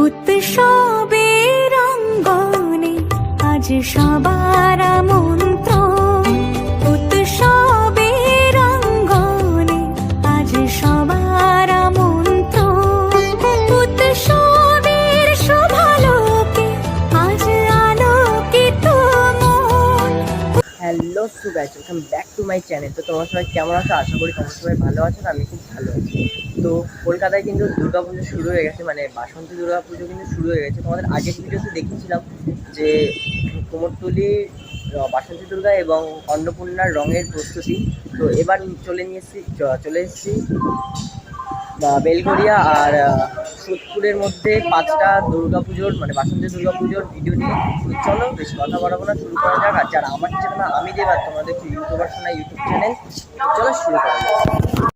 উৎসবের অঙ্গনে আজ সবার আমন্ত্রণ। উৎসবের অঙ্গনে আজ সবার আমন্ত্রণ। উৎসবের শোভালোকে আজ আলোকিত মন। Hello so guys, welcome back to my channel. তো তোমরা সবাই কেমন আছো? আশা করি তোমরা সবাই ভালো আছো। আমি খুব ভালো আছি। তো কলকাতায় কিন্তু দুর্গাপুজো শুরু হয়ে গেছে, মানে বাসন্তী দুর্গাপুজো কিন্তু শুরু হয়ে গেছে। তোমাদের আগের ভিডিওতে দেখিয়েছিলাম যে কুমোরটুলি বাসন্তী দুর্গা এবং অন্নপূর্ণার রঙের প্রস্তুতি। তো এবার চলে এসেছি বেলঘরিয়া আর সোদপুরের মধ্যে 5টা দুর্গাপুজোর মানে বাসন্তী দুর্গাপুজোর ভিডিও নিয়ে। চলো বেশি কথা বাড়াবো না, শুরু করা যাক। আর যারা আমার চ্যানেল আমি দেব, আর তোমাদের ইউটিউবার শোনা ইউটিউব চ্যানেল, চলো শুরু করা যাক।